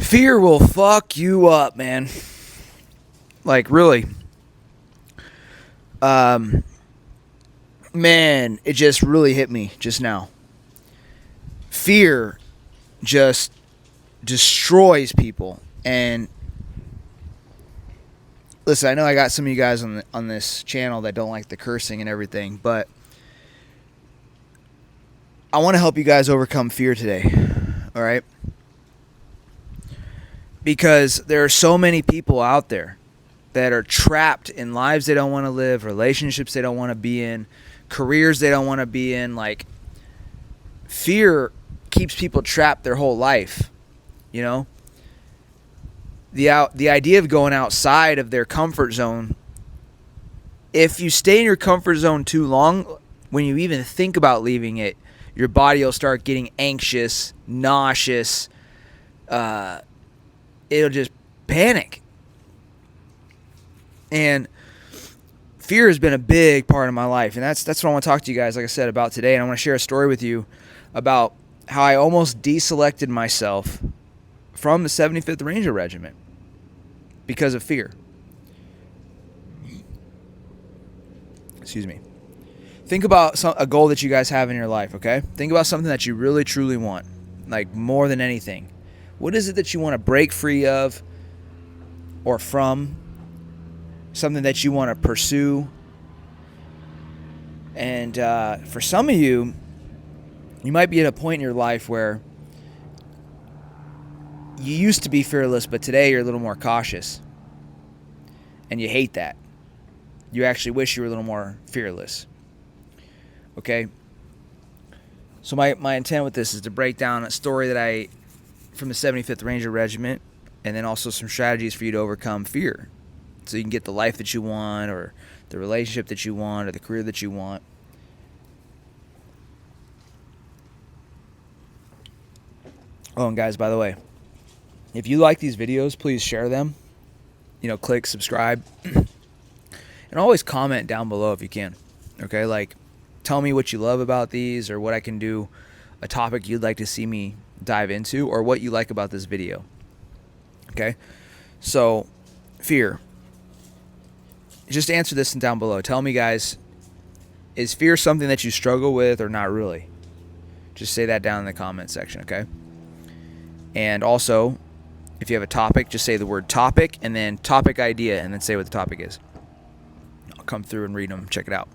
Fear will fuck you up, man. Like, really. Um, Man, it just really hit me just now. Fear just destroys people. And listen, I know I got some of you guys on this channel that don't like the cursing and everything, but I want to help you guys overcome fear today. All right? Because there are so many people out there that are trapped in lives they don't want to live, relationships they don't want to be in, careers they don't want to be in. Like, fear keeps people trapped their whole life, you know? The idea of going outside of their comfort zone, if you stay in your comfort zone too long, when you even think about leaving it, your body will start getting anxious, nauseous, it'll just panic. And fear has been a big part of my life, and that's what I want to talk to you guys, like I said, about today. And I want to share a story with you about how I almost deselected myself from the 75th Ranger Regiment because of fear. Excuse me. Think about a goal that you guys have in your life, okay? Think about something that you really, truly want, like more than anything. What is it that you want to break free of or from? Something that you want to pursue. And for some of you, you might be at a point in your life where you used to be fearless, but today you're a little more cautious. And you hate that. You actually wish you were a little more fearless. Okay? So my intent with this is to break down a story that from the 75th Ranger Regiment, and then also some strategies for you to overcome fear. So you can get the life that you want, or the relationship that you want, or the career that you want. Oh, and guys, by the way, if you like these videos, please share them. Click subscribe. And always comment down below if you can. Okay, like, tell me what you love about these, or what I can do, a topic you'd like to see me dive into, or what you like about this video. Okay, so fear. Just answer this down below. Tell me, guys, is fear something that you struggle with or not really? Just say that down in the comment section, okay? And also, if you have a topic, just say the word topic and then topic idea, and then say what the topic is. I'll come through and read them, check it out.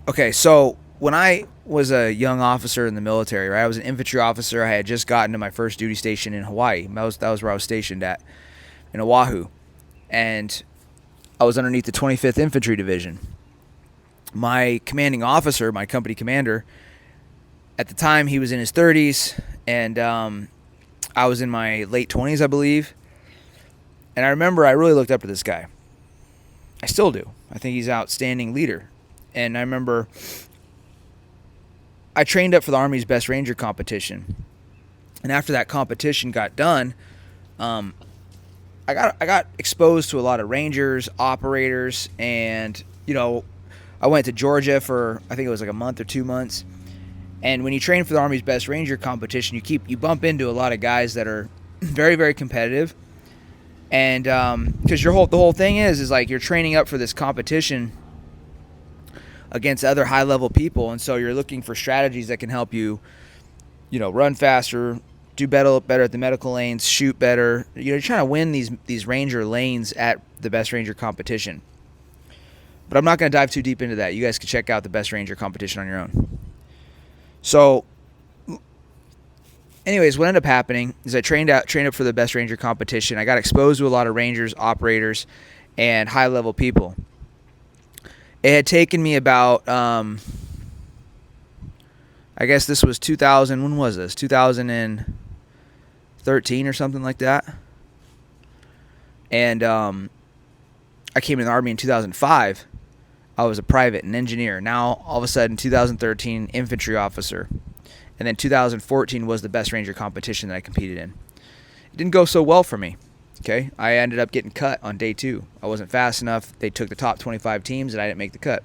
Okay, so when I was a young officer in the military, right? I was an infantry officer. I had just gotten to my first duty station in Hawaii. That was where I was stationed at, in Oahu. And I was underneath the 25th Infantry Division. My commanding officer, my company commander, at the time he was in his 30s, and I was in my late 20s, I believe. And I remember I really looked up to this guy. I still do. I think he's an outstanding leader. And I remember I trained up for the Army's Best Ranger competition. And after that competition got done, I got exposed to a lot of Rangers, operators, and, I went to Georgia for, I think it was like a month or 2 months. And when you train for the Army's Best Ranger competition, you bump into a lot of guys that are very, very competitive. And because the whole thing is like you're training up for this competition against other high-level people, and so you're looking for strategies that can help you, run faster, do better at the medical lanes, shoot better. You're trying to win these Ranger lanes at the Best Ranger competition. But I'm not going to dive too deep into that. You guys can check out the Best Ranger competition on your own. So, anyways, what ended up happening is I trained up for the Best Ranger competition. I got exposed to a lot of Rangers, operators, and high-level people. It had taken me about, I guess this was 2000, when was this? 2013 or something like that. And I came in the Army in 2005. I was a private, an engineer. Now, all of a sudden, 2013, infantry officer. And then 2014 was the Best Ranger competition that I competed in. It didn't go so well for me. Okay, I ended up getting cut on day 2. I wasn't fast enough. They took the top 25 teams, and I didn't make the cut.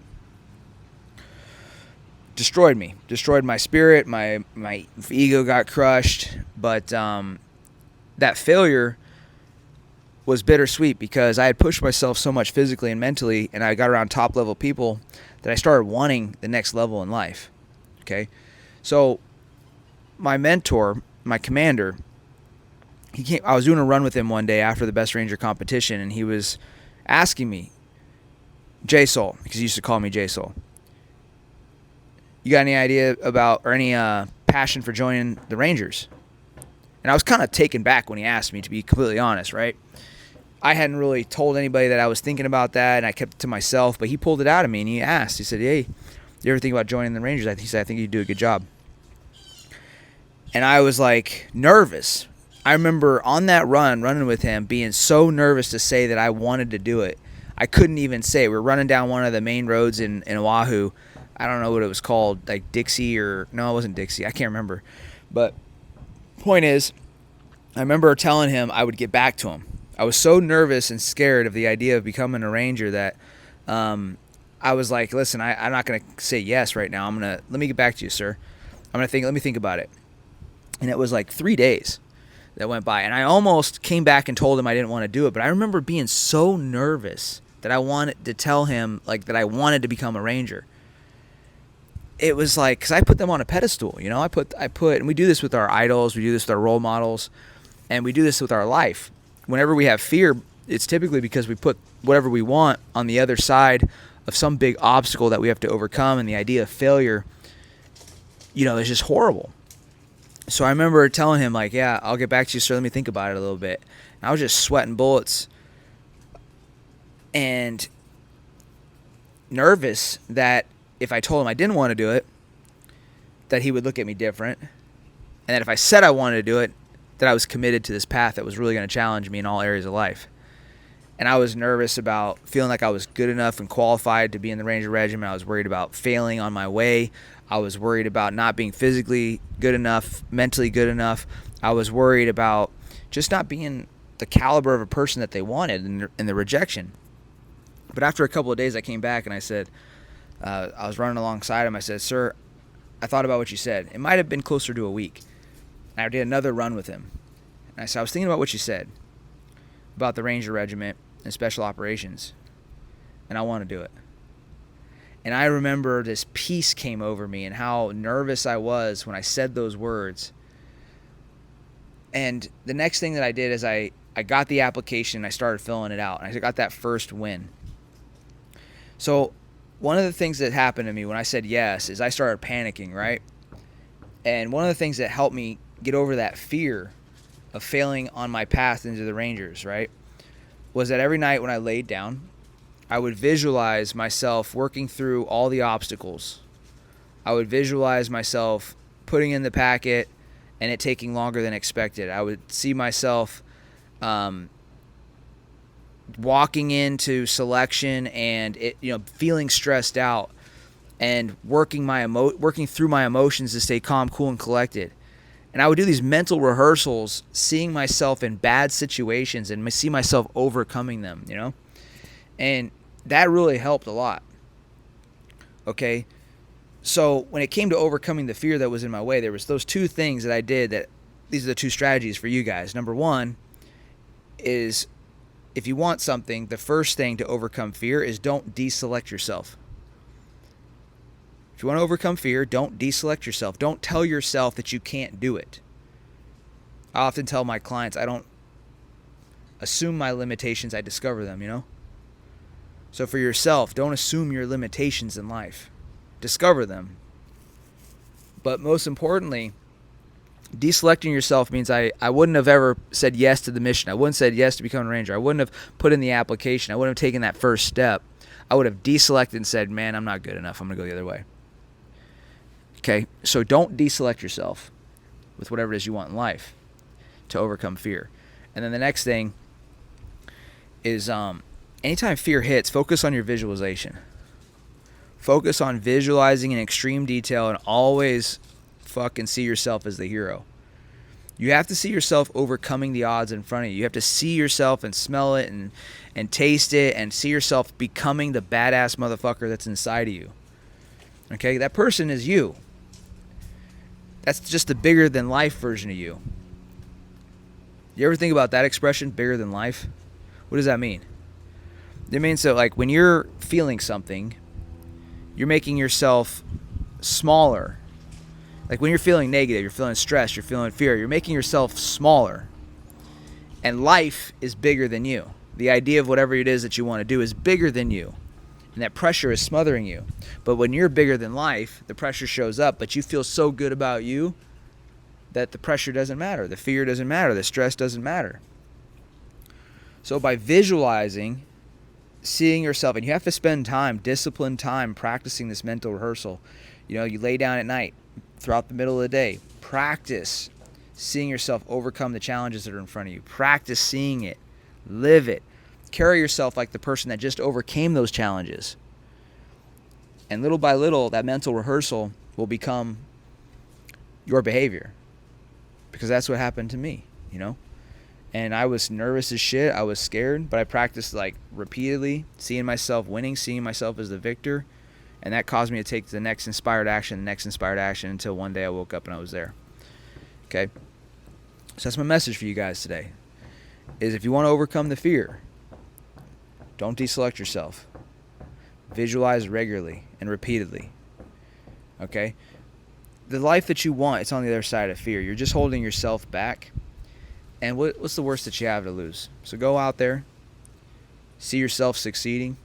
destroyed me, destroyed my spirit. My ego got crushed. But that failure was bittersweet because I had pushed myself so much physically and mentally, and I got around top level people that I started wanting the next level in life. Okay, so my mentor, my commander, he came. I was doing a run with him one day after the Best Ranger competition, and he was asking me, J-Soul, because he used to call me J-Soul, you got any idea about or any passion for joining the Rangers? And I was kind of taken back when he asked me, to be completely honest, right? I hadn't really told anybody that I was thinking about that, and I kept it to myself, but he pulled it out of me, and he asked. He said, hey, you ever think about joining the Rangers? He said, I think you'd do a good job. And I was like nervous. I remember on that running with him, being so nervous to say that I wanted to do it. I couldn't even say it. We were running down one of the main roads in Oahu. I don't know what it was called, like Dixie or... No, it wasn't Dixie. I can't remember. But point is, I remember telling him I would get back to him. I was so nervous and scared of the idea of becoming a Ranger that I was like, listen, I'm not going to say yes right now. Let me get back to you, sir. Let me think about it. And it was like 3 days that went by. And I almost came back and told him I didn't want to do it. But I remember being so nervous that I wanted to tell him like that I wanted to become a Ranger. It was like, because I put them on a pedestal, you know. I put, and we do this with our idols, we do this with our role models, and we do this with our life. Whenever we have fear, it's typically because we put whatever we want on the other side of some big obstacle that we have to overcome, and the idea of failure, you know, is just horrible. So I remember telling him, like, yeah, I'll get back to you, sir. Let me think about it a little bit. And I was just sweating bullets and nervous that if I told him I didn't want to do it, that he would look at me different. And that if I said I wanted to do it, that I was committed to this path that was really going to challenge me in all areas of life. And I was nervous about feeling like I was good enough and qualified to be in the Ranger Regiment. I was worried about failing on my way. I was worried about not being physically good enough, mentally good enough. I was worried about just not being the caliber of a person that they wanted in the rejection. But after a couple of days, I came back and I said, I was running alongside him. I said, sir, I thought about what you said. It might have been closer to a week. And I did another run with him. And I said, I was thinking about what you said about the Ranger Regiment and Special Operations. And I want to do it. And I remember this peace came over me and how nervous I was when I said those words. And the next thing that I did is I got the application and I started filling it out. And I got that first win. So one of the things that happened to me when I said yes is I started panicking, right? And one of the things that helped me get over that fear of failing on my path into the Rangers, right, was that every night when I laid down, I would visualize myself working through all the obstacles. I would visualize myself putting in the packet and it taking longer than expected. I would see myself walking into selection and it, you know, feeling stressed out and working through my emotions to stay calm, cool, and collected. And I would do these mental rehearsals, seeing myself in bad situations and see myself overcoming them, you know? And that really helped a lot. Okay? So when it came to overcoming the fear that was in my way, there was those two things that I did that these are the two strategies for you guys. Number one is if you want something, the first thing to overcome fear is don't deselect yourself. If you want to overcome fear, don't deselect yourself. Don't tell yourself that you can't do it. I often tell my clients, I don't assume my limitations, I discover them, you know? So for yourself, don't assume your limitations in life. Discover them. But most importantly, deselecting yourself means I wouldn't have ever said yes to the mission. I wouldn't have said yes to becoming a Ranger. I wouldn't have put in the application. I wouldn't have taken that first step. I would have deselected and said, man, I'm not good enough. I'm going to go the other way. Okay, so don't deselect yourself with whatever it is you want in life to overcome fear. And then the next thing is anytime fear hits, focus on your visualization. Focus on visualizing in extreme detail and always fucking see yourself as the hero. You have to see yourself overcoming the odds in front of you. You have to see yourself and smell it and taste it and see yourself becoming the badass motherfucker that's inside of you. Okay, that person is you. That's just the bigger than life version of you. You ever think about that expression, bigger than life? What does that mean? It means that, like, when you're feeling something, you're making yourself smaller. Like when you're feeling negative, you're feeling stress, you're feeling fear, you're making yourself smaller. And life is bigger than you. The idea of whatever it is that you want to do is bigger than you. And that pressure is smothering you. But when you're bigger than life, the pressure shows up, but you feel so good about you that the pressure doesn't matter. The fear doesn't matter. The stress doesn't matter. So by visualizing, seeing yourself, and you have to spend time, disciplined time, practicing this mental rehearsal. You know, you lay down at night, throughout the middle of the day, practice seeing yourself overcome the challenges that are in front of you. Practice seeing it. Live it. Carry yourself like the person that just overcame those challenges. And little by little, that mental rehearsal will become your behavior. Because that's what happened to me, you know? And I was nervous as shit. I was scared, but I practiced like repeatedly, seeing myself winning, seeing myself as the victor. And that caused me to take the next inspired action, until one day I woke up and I was there. Okay? So that's my message for you guys today. Is if you want to overcome the fear, don't deselect yourself. Visualize regularly and repeatedly. Okay? The life that you want, it's on the other side of fear. You're just holding yourself back. And what's the worst that you have to lose? So go out there, see yourself succeeding,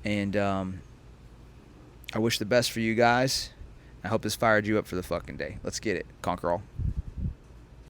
and I wish the best for you guys. I hope this fired you up for the fucking day. Let's get it. Conquer all.